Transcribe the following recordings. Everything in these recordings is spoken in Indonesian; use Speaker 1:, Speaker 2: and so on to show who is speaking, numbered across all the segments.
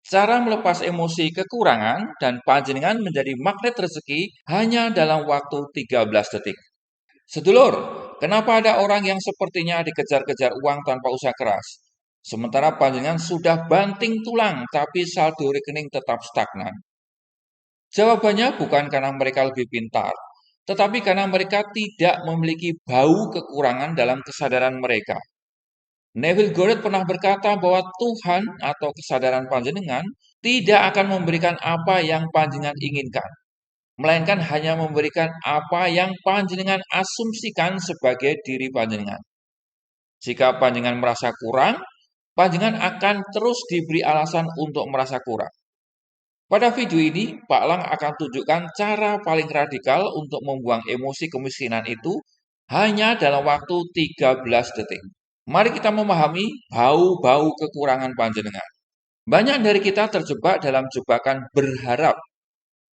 Speaker 1: Cara melepas emosi kekurangan dan panjenengan menjadi magnet rezeki hanya dalam waktu 13 detik. Sedulur, kenapa ada orang yang sepertinya dikejar-kejar uang tanpa usaha keras? Sementara panjenengan sudah banting tulang tapi saldo rekening tetap stagnan. Jawabannya bukan karena mereka lebih pintar, tetapi karena mereka tidak memiliki bau kekurangan dalam kesadaran mereka. Neville Goddard pernah berkata bahwa Tuhan atau kesadaran panjenengan tidak akan memberikan apa yang panjenengan inginkan, melainkan hanya memberikan apa yang panjenengan asumsikan sebagai diri panjenengan. Jika panjenengan merasa kurang, panjenengan akan terus diberi alasan untuk merasa kurang. Pada video ini, Pak Lang akan tunjukkan cara paling radikal untuk membuang emosi kemiskinan itu hanya dalam waktu 13 detik. Mari kita memahami bau-bau kekurangan panjenengan. Banyak dari kita terjebak dalam jebakan berharap.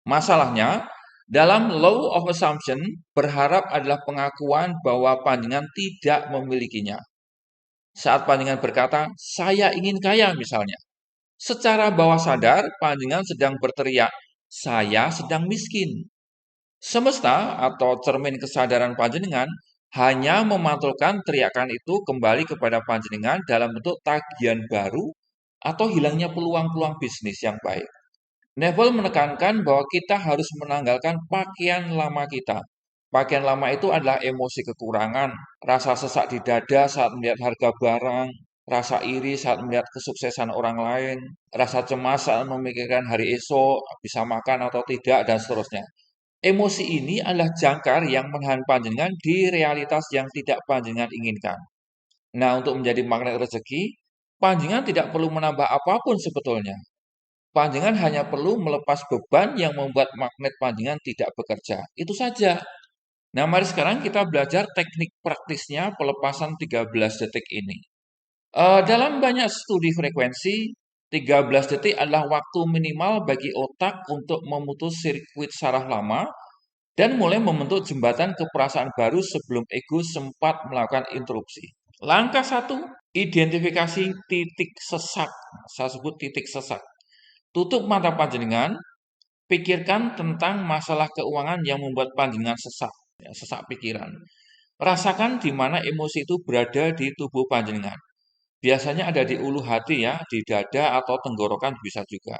Speaker 1: Masalahnya, dalam law of assumption, berharap adalah pengakuan bahwa panjenengan tidak memilikinya. Saat panjenengan berkata, saya ingin kaya misalnya. Secara bawah sadar, panjenengan sedang berteriak, saya sedang miskin. Semesta atau cermin kesadaran panjenengan hanya memantulkan teriakan itu kembali kepada panjenengan dalam bentuk tagihan baru atau hilangnya peluang-peluang bisnis yang baik. Neville menekankan bahwa kita harus menanggalkan pakaian lama kita. Pakaian lama itu adalah emosi kekurangan, rasa sesak di dada saat melihat harga barang, rasa iri saat melihat kesuksesan orang lain, rasa cemas saat memikirkan hari esok, bisa makan atau tidak, dan seterusnya. Emosi ini adalah jangkar yang menahan panjenengan di realitas yang tidak panjenengan inginkan. Nah, untuk menjadi magnet rezeki, panjenengan tidak perlu menambah apapun sebetulnya. Panjenengan hanya perlu melepas beban yang membuat magnet panjenengan tidak bekerja. Itu saja. Nah, mari sekarang kita belajar teknik praktisnya pelepasan 13 detik ini. Dalam banyak studi frekuensi, 13 detik adalah waktu minimal bagi otak untuk memutus sirkuit saraf lama dan mulai membentuk jembatan ke perasaan baru sebelum ego sempat melakukan interupsi. Langkah 1, identifikasi titik sesak. Saya sebut titik sesak. Tutup mata panjenengan, pikirkan tentang masalah keuangan yang membuat panjenengan sesak, ya, sesak pikiran. Rasakan di mana emosi itu berada di tubuh panjenengan. Biasanya ada di ulu hati ya, di dada atau tenggorokan bisa juga.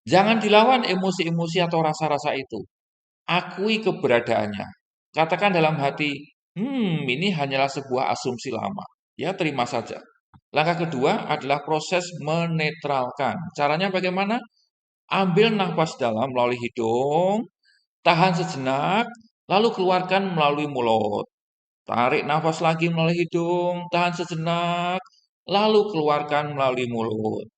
Speaker 1: Jangan dilawan emosi-emosi atau rasa-rasa itu. Akui keberadaannya. Katakan dalam hati, ini hanyalah sebuah asumsi lama. Ya, terima saja. Langkah kedua adalah proses menetralkan. Caranya bagaimana? Ambil nafas dalam melalui hidung, tahan sejenak, lalu keluarkan melalui mulut. Tarik nafas lagi melalui hidung, tahan sejenak, lalu keluarkan melalui mulut.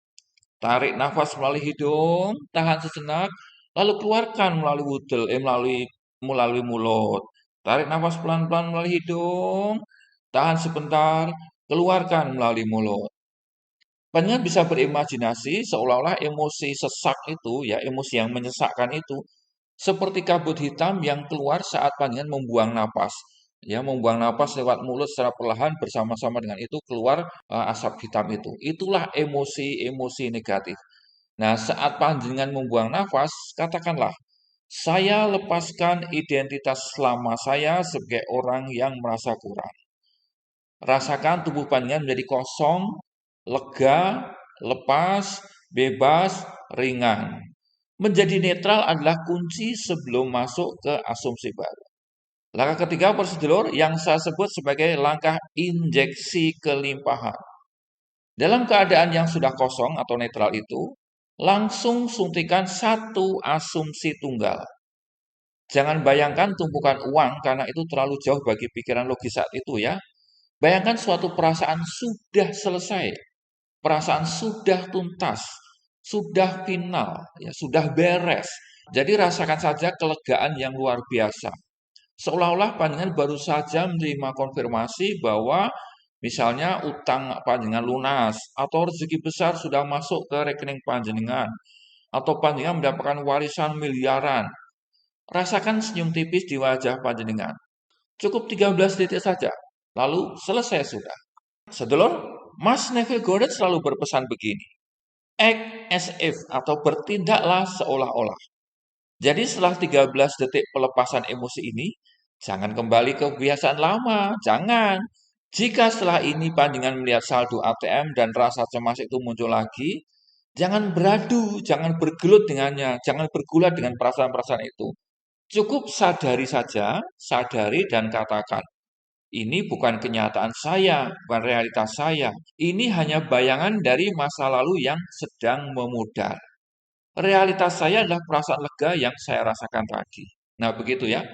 Speaker 1: Tarik nafas melalui hidung, tahan sejenak, lalu keluarkan melalui melalui mulut. Tarik nafas pelan-pelan melalui hidung, tahan sebentar, keluarkan melalui mulut. Panjenengan bisa berimajinasi seolah-olah emosi sesak itu, ya emosi yang menyesakkan itu, seperti kabut hitam yang keluar saat panjenengan membuang napas. Ya, membuang napas lewat mulut secara perlahan bersama-sama dengan itu keluar asap hitam itu. Itulah emosi-emosi negatif. Nah, saat panjenengan membuang nafas, katakanlah, saya lepaskan identitas lama saya sebagai orang yang merasa kurang. Rasakan tubuh panjenengan menjadi kosong, lega, lepas, bebas, ringan. Menjadi netral adalah kunci sebelum masuk ke asumsi baru. Langkah ketiga, prosedur yang saya sebut sebagai langkah injeksi kelimpahan. Dalam keadaan yang sudah kosong atau netral itu, langsung suntikan satu asumsi tunggal. Jangan bayangkan tumpukan uang karena itu terlalu jauh bagi pikiran logis saat itu ya. Bayangkan suatu perasaan sudah selesai, perasaan sudah tuntas, sudah final, ya, sudah beres. Jadi rasakan saja kelegaan yang luar biasa. Seolah-olah panjenengan baru saja menerima konfirmasi bahwa misalnya utang panjenengan lunas atau rezeki besar sudah masuk ke rekening panjenengan atau panjenengan mendapatkan warisan miliaran. Rasakan senyum tipis di wajah panjenengan. Cukup 13 detik saja, lalu selesai sudah. Sedulur, Mas Neville Goddard selalu berpesan begini. Act as if atau bertindaklah seolah-olah. Jadi setelah 13 detik pelepasan emosi ini, jangan kembali ke kebiasaan lama, jangan. Jika setelah ini panjenengan melihat saldo ATM dan rasa cemas itu muncul lagi, jangan beradu, jangan bergelut dengannya, jangan bergulat dengan perasaan-perasaan itu. Cukup sadari saja, sadari dan katakan, ini bukan kenyataan saya, bukan realitas saya. Ini hanya bayangan dari masa lalu yang sedang memudar. Realitas saya adalah perasaan lega yang saya rasakan tadi. Nah, begitu ya.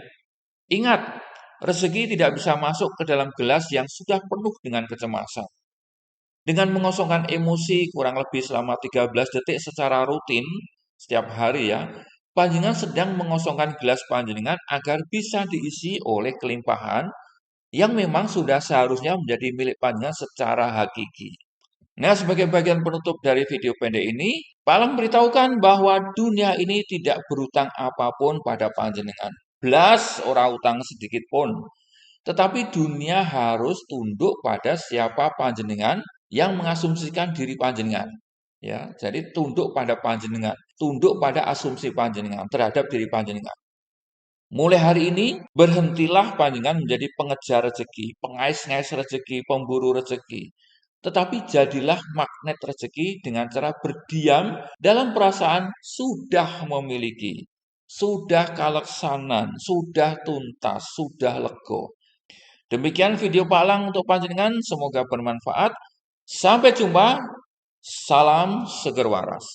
Speaker 1: Ingat, rezeki tidak bisa masuk ke dalam gelas yang sudah penuh dengan kecemasan. Dengan mengosongkan emosi kurang lebih selama 13 detik secara rutin setiap hari ya, panjenengan sedang mengosongkan gelas panjenengan agar bisa diisi oleh kelimpahan yang memang sudah seharusnya menjadi milik panjenengan secara hakiki. Nah, sebagai bagian penutup dari video pendek ini, Palang beritahukan bahwa dunia ini tidak berutang apapun pada panjenengan. Belas ora utang sedikit pun. Tetapi dunia harus tunduk pada siapa panjenengan yang mengasumsikan diri panjenengan. Ya, jadi tunduk pada panjenengan, tunduk pada asumsi panjenengan terhadap diri panjenengan. Mulai hari ini, berhentilah panjenengan menjadi pengejar rezeki, pengais-ngais rezeki, pemburu rezeki. Tetapi jadilah magnet rezeki dengan cara berdiam dalam perasaan sudah memiliki, sudah kaleksanan, sudah tuntas, sudah lego. Demikian video Pak Lang untuk panjenengan, semoga bermanfaat. Sampai jumpa, salam seger waras.